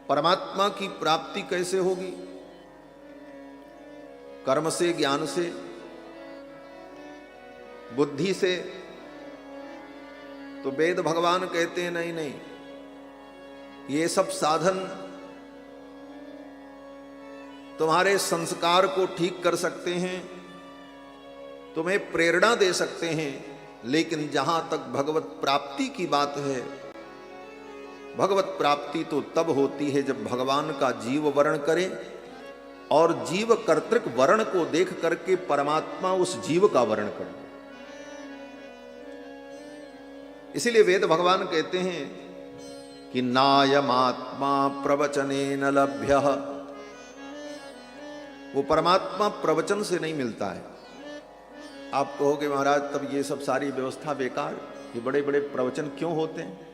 परमात्मा की प्राप्ति कैसे होगी? कर्म से, ज्ञान से, बुद्धि से? तो वेद भगवान कहते हैं नहीं नहीं, ये सब साधन तुम्हारे संस्कार को ठीक कर सकते हैं, तुम्हें प्रेरणा दे सकते हैं, लेकिन जहां तक भगवत प्राप्ति की बात है, भगवत प्राप्ति तो तब होती है जब भगवान का जीव वर्ण करे और जीव कर्तृक वर्ण को देख करके परमात्मा उस जीव का वर्ण करे। इसीलिए वेद भगवान कहते हैं कि नायमात्मा प्रवचनेन लभ्यः, वो परमात्मा प्रवचन से नहीं मिलता है। आप कहोगे महाराज तब ये सब सारी व्यवस्था बेकार, ये बड़े बड़े प्रवचन क्यों होते हैं?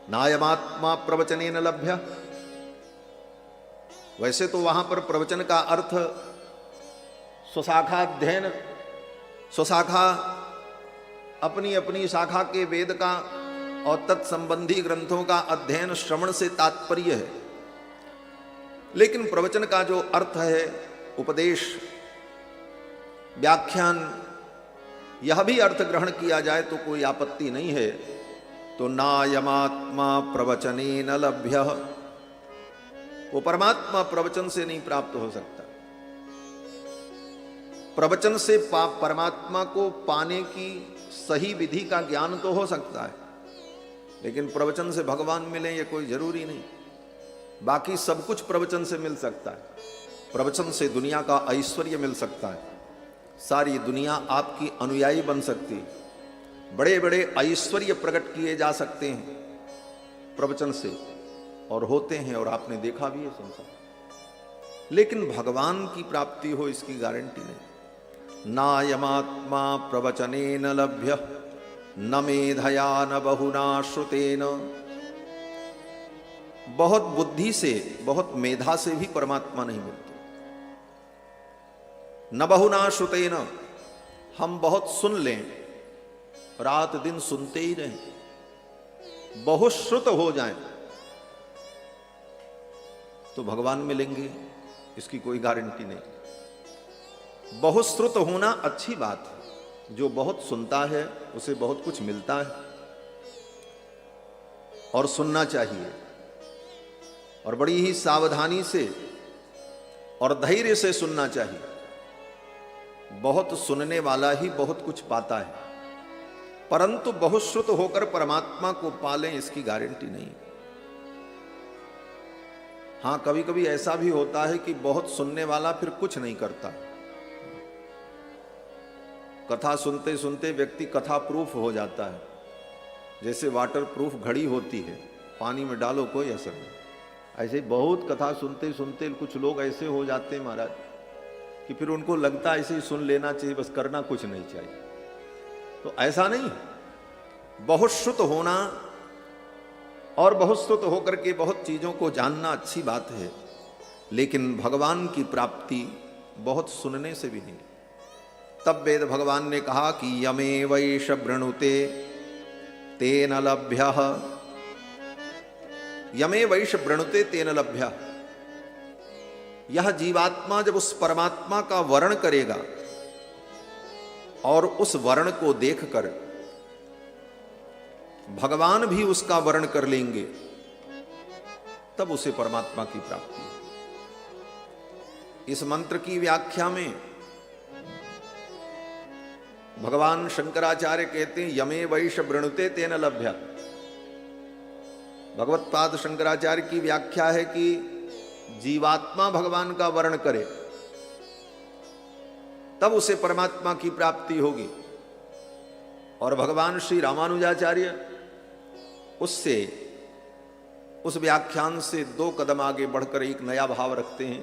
नायमात्मा प्रवचनेन लभ्यः, वैसे तो वहां पर प्रवचन का अर्थ स्वशाखा अध्ययन, स्वशाखा अपनी अपनी शाखा के वेद का और तत्संबंधी ग्रंथों का अध्ययन श्रवण से तात्पर्य है। लेकिन प्रवचन का जो अर्थ है, उपदेश, व्याख्यान, यह भी अर्थ ग्रहण किया जाए तो कोई आपत्ति नहीं है। तो नायमात्मा प्रवचनेन लभ्यः, वो परमात्मा प्रवचन से नहीं प्राप्त हो सकता। प्रवचन से परमात्मा को पाने की सही विधि का ज्ञान तो हो सकता है, लेकिन प्रवचन से भगवान मिले ये कोई जरूरी नहीं। बाकी सब कुछ प्रवचन से मिल सकता है। प्रवचन से दुनिया का ऐश्वर्य मिल सकता है, सारी दुनिया आपकी अनुयायी बन सकती है, बड़े बड़े ऐश्वर्य प्रकट किए जा सकते हैं प्रवचन से, और होते हैं, और आपने देखा भी है संसार। लेकिन भगवान की प्राप्ति हो इसकी गारंटी नहीं। नायमात्मा प्रवचनेन लभ्यः न मेधया न बहुना श्रुतेन, बहुत बुद्धि से, बहुत मेधा से भी परमात्मा नहीं मिलते। न बहुना श्रुतेन, हम बहुत सुन लें, रात दिन सुनते ही रहें, बहुत श्रुत हो जाएं तो भगवान मिलेंगे, इसकी कोई गारंटी नहीं। बहुत श्रुत होना अच्छी बात है, जो बहुत सुनता है उसे बहुत कुछ मिलता है, और सुनना चाहिए, और बड़ी ही सावधानी से और धैर्य से सुनना चाहिए। बहुत सुनने वाला ही बहुत कुछ पाता है, परंतु बहुत श्रुत होकर परमात्मा को पालें इसकी गारंटी नहीं। हां, कभी कभी ऐसा भी होता है कि बहुत सुनने वाला फिर कुछ नहीं करता। कथा सुनते सुनते व्यक्ति कथा प्रूफ हो जाता है, जैसे वाटर प्रूफ घड़ी होती है, पानी में डालो कोई असर नहीं। ऐसे बहुत कथा सुनते सुनते कुछ लोग ऐसे हो जाते हैं महाराज कि फिर उनको लगता है ऐसे ही सुन लेना चाहिए, बस करना कुछ नहीं चाहिए। तो ऐसा नहीं, बहुत श्रुत होना और बहुत श्रुत होकर के बहुत चीजों को जानना अच्छी बात है, लेकिन भगवान की प्राप्ति बहुत सुनने से भी नहीं। तब वेद भगवान ने कहा कि यमे वैष वृणुते तेन लभ्यः, यमे वैष वृणुते तेन लभ्यः, यह जीवात्मा जब उस परमात्मा का वर्ण करेगा और उस वर्ण को देखकर भगवान भी उसका वर्ण कर लेंगे, तब उसे परमात्मा की प्राप्ति है। इस मंत्र की व्याख्या में भगवान शंकराचार्य कहते हैं यमे वैष वृणुते तेन लभ्यः। भगवत्पाद शंकराचार्य की व्याख्या है कि जीवात्मा भगवान का वर्ण करे तब उसे परमात्मा की प्राप्ति होगी, और भगवान श्री रामानुजाचार्य उससे, उस व्याख्यान से 2 कदम आगे बढ़कर एक नया भाव रखते हैं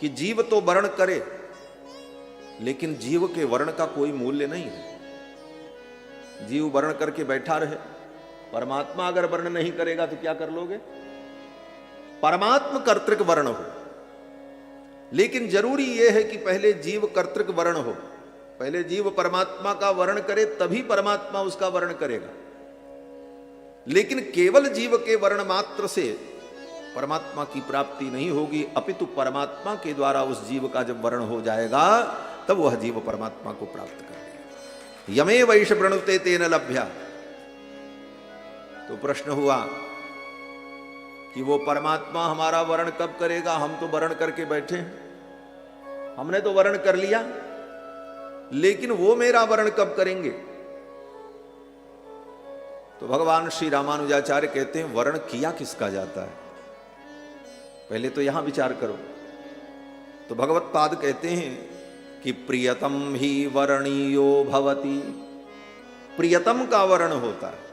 कि जीव तो वर्ण करे, लेकिन जीव के वर्ण का कोई मूल्य नहीं है। जीव वर्ण करके बैठा रहे, परमात्मा अगर वर्ण नहीं करेगा तो क्या कर लोगे? परमात्मा कर्तृक वर्ण हो, लेकिन जरूरी यह है कि पहले जीव कर्तृक वर्ण हो, पहले जीव परमात्मा का वर्ण करे, तभी परमात्मा उसका वर्ण करेगा। लेकिन केवल जीव के वर्ण मात्र से परमात्मा की प्राप्ति नहीं होगी, अपितु परमात्मा के द्वारा उस जीव का जब वर्ण हो जाएगा तब वह जीव परमात्मा को प्राप्त कर लेगा। यमे वैश प्रणुते तेन लभ्या। तो प्रश्न हुआ कि वो परमात्मा हमारा वर्ण कब करेगा? हम तो वर्ण करके बैठे हैं, हमने तो वर्ण कर लिया, लेकिन वो मेरा वर्ण कब करेंगे? तो भगवान श्री रामानुजाचार्य कहते हैं वर्ण किया किसका जाता है, पहले तो यहां विचार करो। तो भगवत पाद कहते हैं कि प्रियतम ही वर्णीयो भवति। प्रियतम का वर्ण होता है,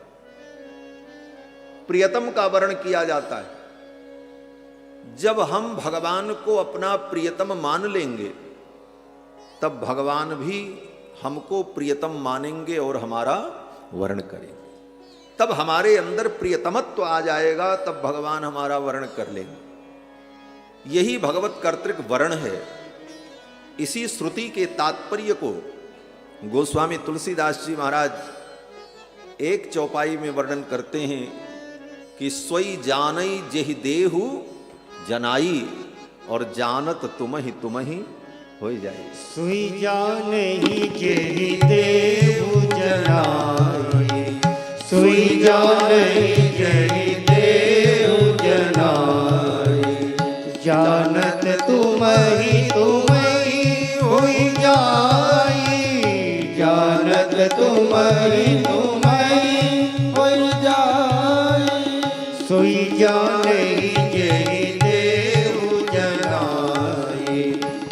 प्रियतम का वर्ण किया जाता है। जब हम भगवान को अपना प्रियतम मान लेंगे तब भगवान भी हमको प्रियतम मानेंगे और हमारा वर्ण करेंगे। तब हमारे अंदर प्रियतमत्व आ जाएगा, तब भगवान हमारा वर्ण कर लेंगे। यही भगवत कर्तृक वर्ण है। इसी श्रुति के तात्पर्य को गोस्वामी तुलसीदास जी महाराज एक चौपाई में वर्णन करते हैं कि सोई जानई जेहि देहु जनाई और जानत तुम ही हो जाए। सोई जानई जेहि देहु जनाई, सोई जानई जेहि देहु जनाई, जानत तुम ही हो जाई, जानत तुम ही हो जाई। सोई जानई जेहि देहु जनाई,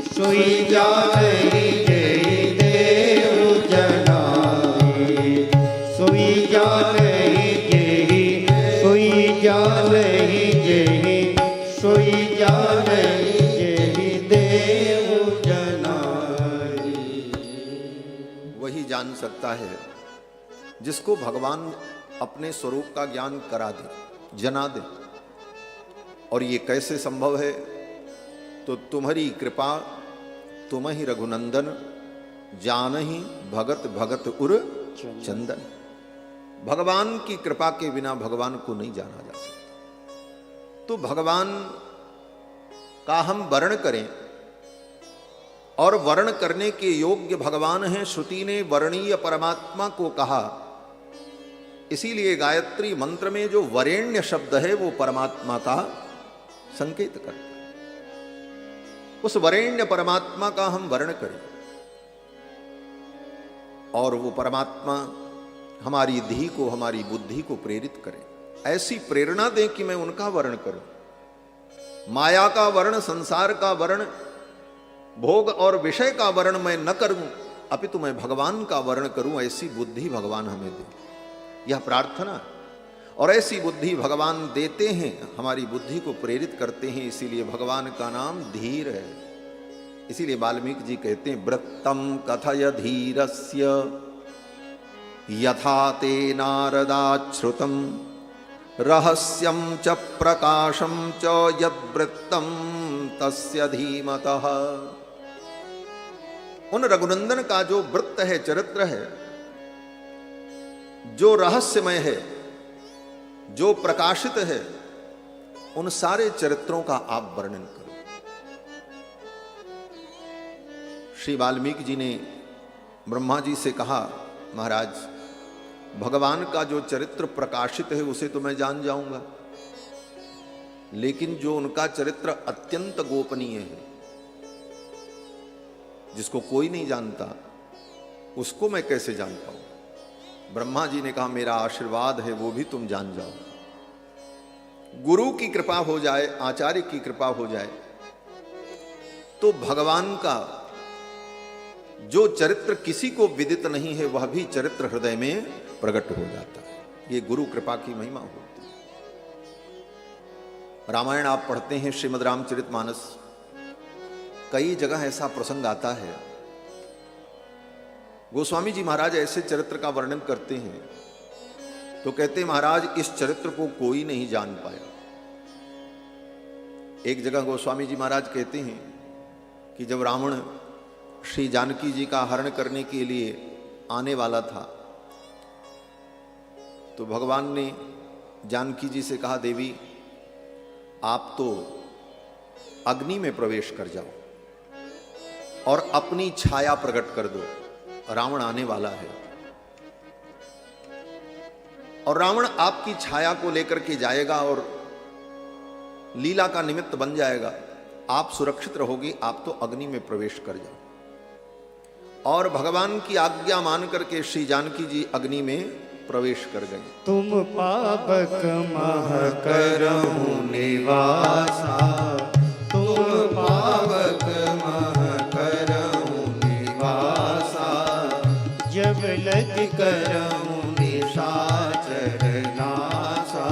सोई जानई जेहि देहु जनाई, सोई जानई जेहि, सोई जानई जेहि, सोई जानई जेहि देहु जनाई। वही जान सकता है जिसको भगवान अपने स्वरूप का ज्ञान करा दे, जना दे। और ये कैसे संभव है? तो तुम्हारी कृपा तुम ही रघुनंदन, जानहि भगत भगत उर चंदन। भगवान की कृपा के बिना भगवान को नहीं जाना जा सकता। तो भगवान का हम वर्ण करें, और वर्ण करने के योग्य भगवान हैं। श्रुति ने वर्णीय परमात्मा को कहा, इसीलिए गायत्री मंत्र में जो वरेण्य शब्द है वो परमात्मा का संकेत करता है। उस वरेण्य परमात्मा का हम वर्ण करें, और वो परमात्मा हमारी धी को, हमारी बुद्धि को प्रेरित करें, ऐसी प्रेरणा दें कि मैं उनका वर्ण करूं। माया का वर्ण, संसार का वर्ण, भोग और विषय का वर्ण मैं न करूं, अपितु मैं भगवान का वर्ण करूं, ऐसी बुद्धि भगवान हमें दे। यह प्रार्थना, और ऐसी बुद्धि भगवान देते हैं, हमारी बुद्धि को प्रेरित करते हैं। इसीलिए भगवान का नाम धीर है। इसीलिए वाल्मीकि जी कहते हैं वृत्तम कथय धीरस्य यथा ते नारदाच्छ्रुतम रहस्यम च प्रकाशम च यद्वृत्तम तस्य धीमतः। उन रघुनंदन का जो वृत्त है, चरित्र है, जो रहस्यमय है, जो प्रकाशित है, उन सारे चरित्रों का आप वर्णन करो। श्री वाल्मीकि जी ने ब्रह्मा जी से कहा, महाराज भगवान का जो चरित्र प्रकाशित है उसे तो मैं जान जाऊंगा, लेकिन जो उनका चरित्र अत्यंत गोपनीय है, जिसको कोई नहीं जानता, उसको मैं कैसे जान पाऊं? ब्रह्मा जी ने कहा मेरा आशीर्वाद है, वो भी तुम जान जाओ। गुरु की कृपा हो जाए, आचार्य की कृपा हो जाए, तो भगवान का जो चरित्र किसी को विदित नहीं है वह भी चरित्र हृदय में प्रकट हो जाता है। ये गुरु कृपा की महिमा होती है। रामायण आप पढ़ते हैं, श्रीमद् रामचरितमानस, कई जगह ऐसा प्रसंग आता है। गोस्वामी जी महाराज ऐसे चरित्र का वर्णन करते हैं तो कहते हैं महाराज इस चरित्र को कोई नहीं जान पाया। एक जगह गोस्वामी जी महाराज कहते हैं कि जब रावण श्री जानकी जी का हरण करने के लिए आने वाला था तो भगवान ने जानकी जी से कहा, देवी आप तो अग्नि में प्रवेश कर जाओ और अपनी छाया प्रकट कर दो, रावण आने वाला है और रावण आपकी छाया को लेकर के जाएगा और लीला का निमित्त बन जाएगा। आप सुरक्षित रहोगी, आप तो अग्नि में प्रवेश कर जाओ। और भगवान की आज्ञा मान करके श्री जानकी जी अग्नि में प्रवेश कर गए। तुम पावक मह करहु निवासा, तुम पावक मह करहु निवासा, जब लग करहु निशाचर नासा,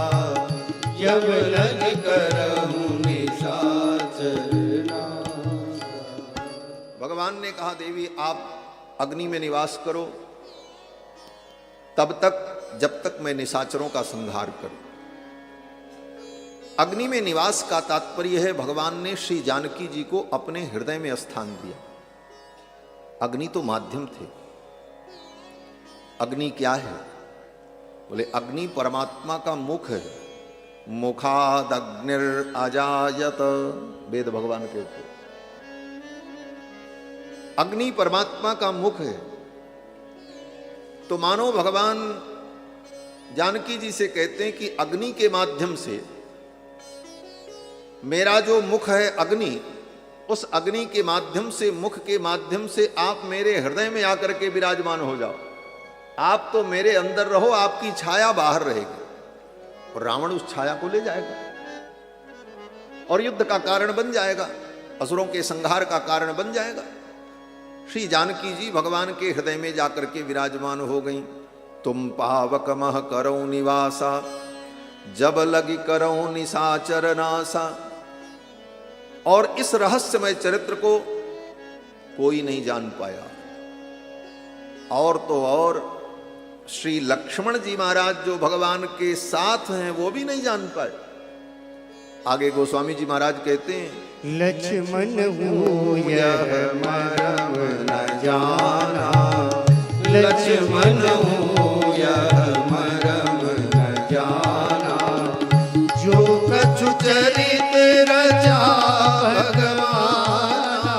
जब लग करहु निशाचर नासा। भगवान ने कहा, देवी आप अग्नि में निवास करो तब तक जब तक मैं निशाचरों का संहार करूं। अग्नि में निवास का तात्पर्य है भगवान ने श्री जानकी जी को अपने हृदय में स्थान दिया। अग्नि तो माध्यम थे। अग्नि क्या है? बोले अग्नि परमात्मा का मुख है। मुखाद अग्निर अजायत, वेद भगवान कहते। अग्नि परमात्मा का मुख है। तो मानो भगवान जानकी जी से कहते हैं कि अग्नि के माध्यम से, मेरा जो मुख है अग्नि, उस अग्नि के माध्यम से, मुख के माध्यम से आप मेरे हृदय में आकर के विराजमान हो जाओ। आप तो मेरे अंदर रहो, आपकी छाया बाहर रहेगी और रावण उस छाया को ले जाएगा और युद्ध का कारण बन जाएगा, असुरों के संहार का कारण बन जाएगा। श्री जानकी जी भगवान के हृदय में जाकर के विराजमान हो गई। तुम पावक मह करो निवासा, जब लगी करो निशाचर नासा। और इस रहस्यमय चरित्र को कोई नहीं जान पाया। और तो और श्री लक्ष्मण जी महाराज जो भगवान के साथ हैं वो भी नहीं जान पाए। आगे गोस्वामी जी महाराज कहते हैं, लक्ष्मण हूँ यह मरम न जाना, लक्ष्मण हूँ यह मरम न जाना, जो कछु चरित रचा भगवाना,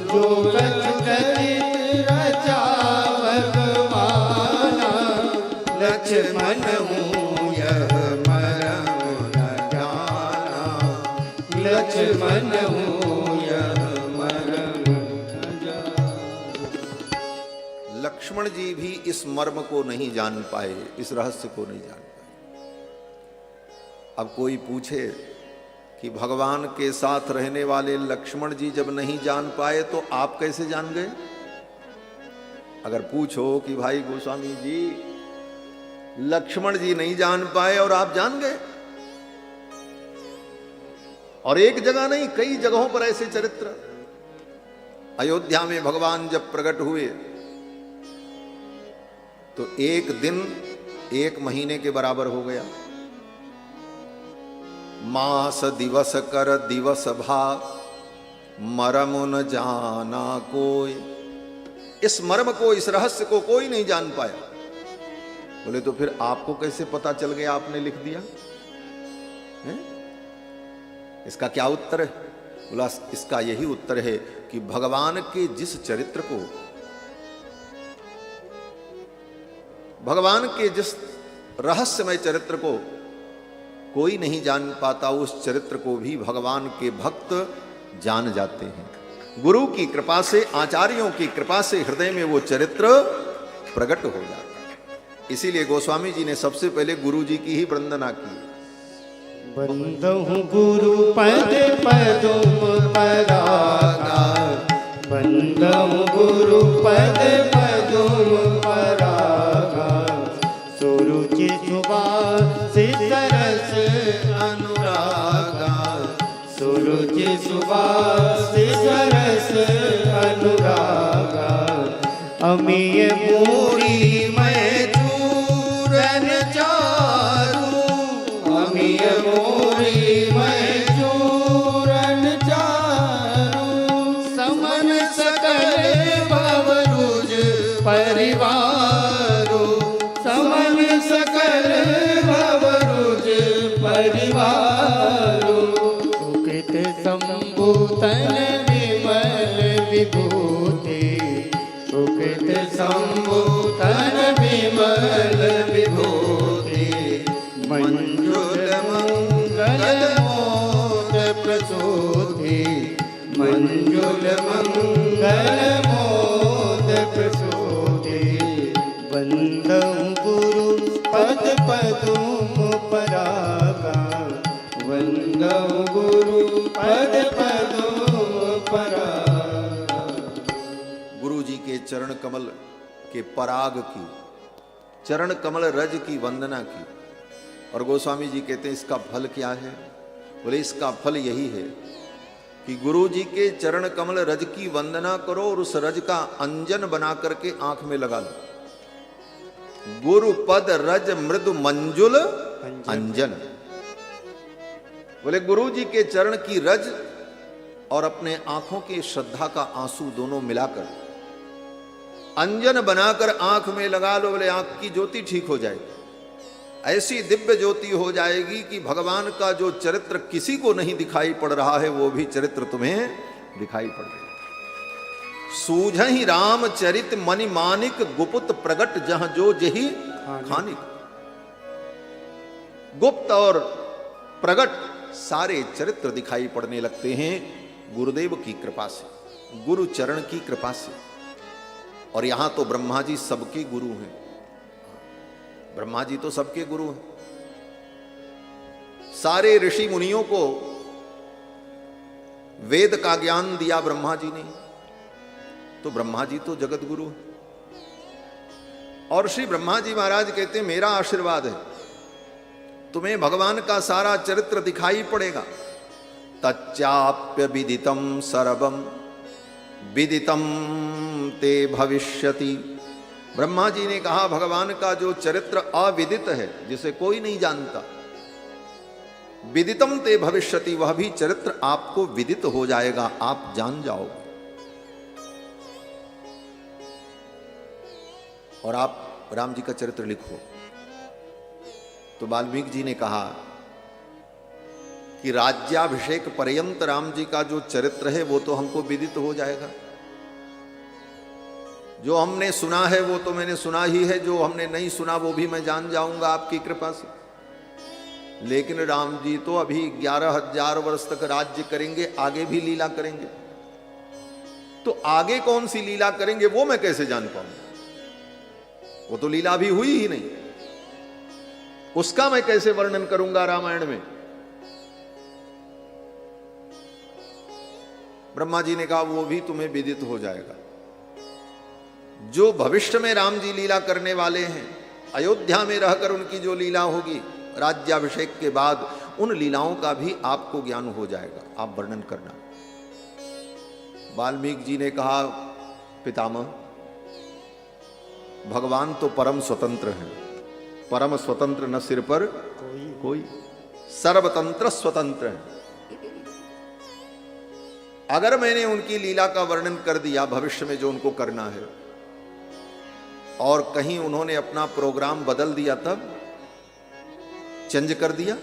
जो कछु चरित रचा भगवाना, लक्ष्मण हूँ यह मरम न जाना, लक्ष्मण हूँ यह मरम न जाना। लक्ष्मण जी भी इस मर्म को नहीं जान पाए, इस रहस्य को नहीं जान पाए। अब कोई पूछे कि भगवान के साथ रहने वाले लक्ष्मण जी जब नहीं जान पाए तो आप कैसे जान गए? अगर पूछो कि भाई गोस्वामी जी लक्ष्मण जी नहीं जान पाए और आप जान गए, और एक जगह नहीं कई जगहों पर ऐसे चरित्र। अयोध्या में भगवान जब प्रकट हुए तो एक दिन एक महीने के बराबर हो गया। मास दिवस कर दिवस भा, मरम न जाना कोई। इस मर्म को, इस रहस्य को कोई नहीं जान पाया। बोले तो फिर आपको कैसे पता चल गया, आपने लिख दिया है? इसका क्या उत्तर है? बोला इसका यही उत्तर है कि भगवान के जिस चरित्र को, भगवान के जिस रहस्यमय चरित्र को कोई नहीं जान पाता, उस चरित्र को भी भगवान के भक्त जान जाते हैं। गुरु की कृपा से, आचार्यों की कृपा से हृदय में वो चरित्र प्रकट हो जाता है। इसीलिए गोस्वामी जी ने सबसे पहले गुरु जी की ही वंदना की। बंदहु गुरु पद पदुम परागा, बंदहु गुरु पद पदुम परागा, सुरुचि सुबास सरस अनुरागा, सुरुचि सुबास सरस अनुरागा, अमीय मूरी मैं चूरन चारू, अमीय मूरी मैं चूरन चारू, समन सकल भवरुज परिवारो, समन सकल भवरुज चारु सुकृत संभूतन विमल विभूति सुकृत संभूतन विमल विभूति मंजुल मंगल मोद प्रसूति मंजुल मंगल मोद प्रसूति वंदं गुरु पद पदुम परागा वंदं गुरु पद पदुम परागा। गुरु जी के चरण कमल के पराग की, चरण कमल रज की वंदना की। और गोस्वामी जी कहते हैं इसका फल क्या है? बोले इसका फल यही है कि गुरु जी के चरण कमल रज की वंदना करो और उस रज का अंजन बना करके आंख में लगा लो। गुरु पद रज मृदु मंजुल अंजन। बोले गुरु जी के चरण की रज और अपने आंखों की श्रद्धा का आंसू दोनों मिलाकर अंजन बनाकर आंख में लगा लो। बोले आंख की ज्योति ठीक हो जाएगी, ऐसी दिव्य ज्योति हो जाएगी कि भगवान का जो चरित्र किसी को नहीं दिखाई पड़ रहा है वो भी चरित्र तुम्हें दिखाई पड़ रहा है। सूझहि राम चरित मनि मानिक गुप्त प्रगट जहां जो जही खानिक। गुप्त और प्रगट सारे चरित्र दिखाई पड़ने लगते हैं गुरुदेव की कृपा से, गुरु चरण की कृपा से। और यहां तो ब्रह्मा जी सबके गुरु हैं, ब्रह्मा जी तो सबके गुरु हैं। सारे ऋषि मुनियों को वेद का ज्ञान दिया ब्रह्मा जी ने, तो ब्रह्मा जी तो जगत गुरु हैं। और श्री ब्रह्मा जी महाराज कहते हैं मेरा आशीर्वाद है, तुम्हें भगवान का सारा चरित्र दिखाई पड़ेगा। तच्चाप्य विदितम सर्वम विदितम ते भविष्यति। ब्रह्मा जी ने कहा भगवान का जो चरित्र अविदित है, जिसे कोई नहीं जानता, विदितम ते भविष्यति, वह भी चरित्र आपको विदित हो जाएगा, आप जान जाओगे। और आप राम जी का चरित्र लिखो। तो वाल्मीकि जी ने कहा कि राज्याभिषेक पर्यंत राम जी का जो चरित्र है वो तो हमको विदित हो जाएगा। जो हमने सुना है वो तो मैंने सुना ही है, जो हमने नहीं सुना वो भी मैं जान जाऊंगा आपकी कृपा से। लेकिन राम जी तो अभी 11,000 वर्ष तक राज्य करेंगे, आगे भी लीला करेंगे, तो आगे कौन सी लीला करेंगे वो मैं कैसे जान पाऊंगा? वो तो लीला अभी हुई ही नहीं, उसका मैं कैसे वर्णन करूंगा रामायण में? ब्रह्मा जी ने कहा वो भी तुम्हें विदित हो जाएगा। जो भविष्य में राम जी लीला करने वाले हैं, अयोध्या में रहकर उनकी जो लीला होगी राज्याभिषेक के बाद, उन लीलाओं का भी आपको ज्ञान हो जाएगा, आप वर्णन करना। वाल्मीकि जी ने कहा पितामह, भगवान तो परम स्वतंत्र हैं, परम स्वतंत्र न सिर पर कोई, सर्वतंत्र स्वतंत्र है। अगर मैंने उनकी लीला का वर्णन कर दिया भविष्य में जो उनको करना है, और कहीं उन्होंने अपना प्रोग्राम बदल दिया, तब चेंज कर दिया,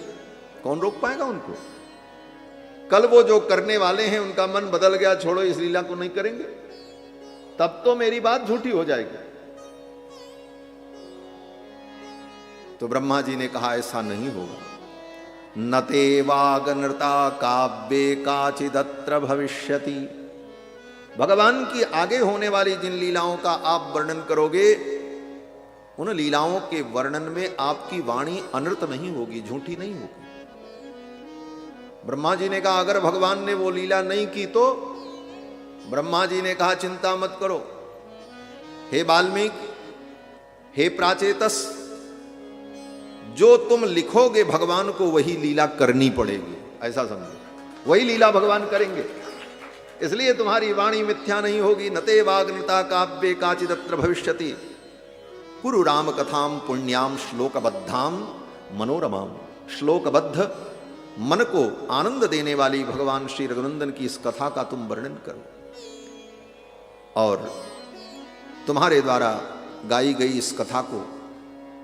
कौन रोक पाएगा उनको? कल वो जो करने वाले हैं उनका मन बदल गया, छोड़ो इस लीला को नहीं करेंगे, तब तो मेरी बात झूठी हो जाएगी। तो ब्रह्मा जी ने कहा ऐसा नहीं होगा। न ते वागनृता काव्ये काचिदत्र भविष्यति। भगवान की आगे होने वाली जिन लीलाओं का आप वर्णन करोगे, उन लीलाओं के वर्णन में आपकी वाणी अनृत नहीं होगी, झूठी नहीं होगी। ब्रह्मा जी ने कहा अगर भगवान ने वो लीला नहीं की तो? ब्रह्मा जी ने कहा चिंता मत करो, हे वाल्मीकि, हे प्राचेतस, जो तुम लिखोगे भगवान को वही लीला करनी पड़ेगी, ऐसा समझो, वही लीला भगवान करेंगे। इसलिए तुम्हारी वाणी मिथ्या नहीं होगी। नते वाग्नता काव्ये काचिदत्र भविष्यति, कुरु राम कथाम पुण्याम श्लोकबद्धाम मनोरमाम। श्लोकबद्ध मन को आनंद देने वाली भगवान श्री रघुनंदन की इस कथा का तुम वर्णन करो, और तुम्हारे द्वारा गाई गई इस कथा को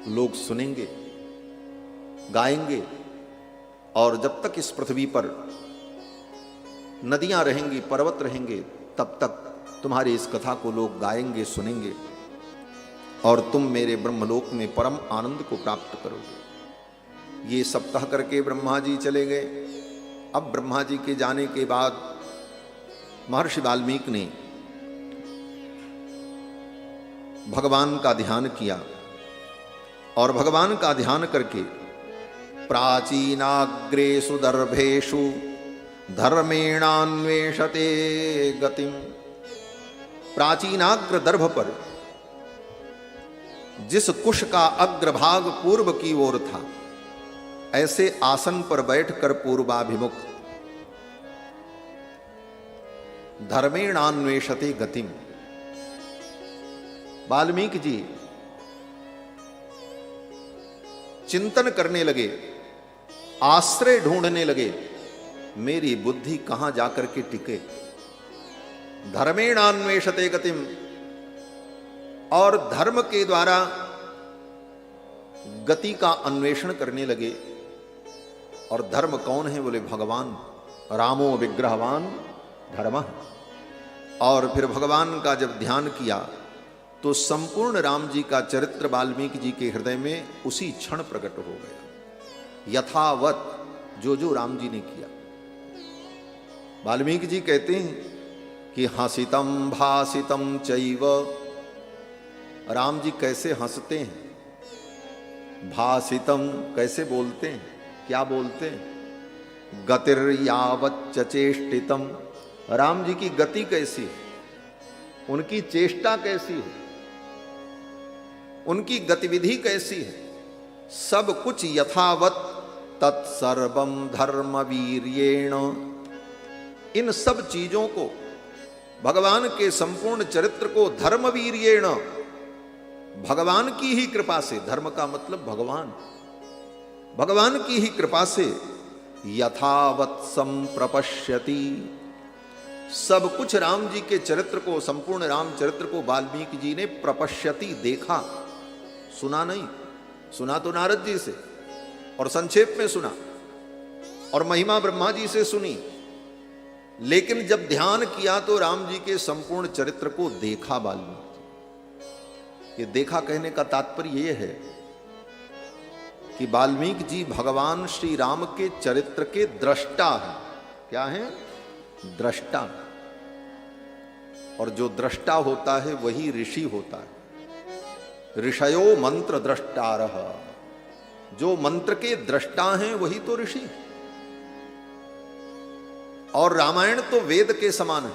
लोग सुनेंगे, गाएंगे, और जब तक इस पृथ्वी पर नदियां रहेंगी, पर्वत रहेंगे, तब तक तुम्हारी इस कथा को लोग गाएंगे, सुनेंगे और तुम मेरे ब्रह्मलोक में परम आनंद को प्राप्त करोगे। ये सब कह करके ब्रह्मा जी चले गए। अब ब्रह्मा जी के जाने के बाद महर्षि वाल्मीकि ने भगवान का ध्यान किया और भगवान का ध्यान करके प्राचीनाग्रेषु दर्भेषु धर्मेणान्वेषते गतिम, प्राचीनाग्र दर्भ पर जिस कुश का अग्रभाग पूर्व की ओर था, ऐसे आसन पर बैठकर पूर्वाभिमुख धर्मेणान्वेषते गतिम। वाल्मीकि जी चिंतन करने लगे, आश्रय ढूंढने लगे, मेरी बुद्धि कहां जाकर के टिके। धर्मेणान्वेषते गतिम, और धर्म के द्वारा गति का अन्वेषण करने लगे। और धर्म कौन है? बोले भगवान। रामो विग्रहवान धर्मः। और फिर भगवान का जब ध्यान किया तो संपूर्ण राम जी का चरित्र वाल्मीकि जी के हृदय में उसी क्षण प्रकट हो गया, यथावत जो जो राम जी ने किया। वाल्मीकि जी कहते हैं कि हसितम भासितम चैव, राम जी कैसे हंसते हैं, भासितम कैसे बोलते हैं, क्या बोलते हैं, गतिर्यावच्च चेष्टितम, राम जी की गति कैसी है, उनकी चेष्टा कैसी है, उनकी गतिविधि कैसी है, सब कुछ यथावत तत्सर्वम धर्म वीर्येण। इन सब चीजों को, भगवान के संपूर्ण चरित्र को धर्मवीर्येण, भगवान की ही कृपा से, धर्म का मतलब भगवान, भगवान की ही कृपा से यथावत संप्रपश्यति, सब कुछ राम जी के चरित्र को, संपूर्ण राम चरित्र को वाल्मीकि जी ने प्रपश्यति देखा, सुना नहीं। सुना तो नारद जी से और संक्षेप में सुना, और महिमा ब्रह्मा जी से सुनी, लेकिन जब ध्यान किया तो राम जी के संपूर्ण चरित्र को देखा वाल्मीकि। ये देखा कहने का तात्पर्य यह है कि वाल्मीकि जी भगवान श्री राम के चरित्र के दृष्टा हैं। क्या है? दृष्टा। और जो दृष्टा होता है वही ऋषि होता है। ऋषयो मंत्र दृष्टारः, जो मंत्र के दृष्टा हैं वही तो ऋषि। और रामायण तो वेद के समान है।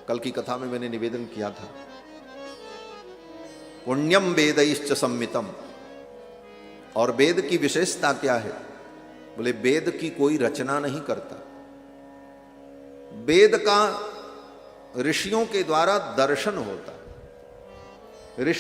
कल की कथा में मैंने निवेदन किया था, पुण्यम वेदैश्च सम्मितम। और वेद की विशेषता क्या है? बोले वेद की कोई रचना नहीं करता, वेद का ऋषियों के द्वारा दर्शन होता है। ऋषि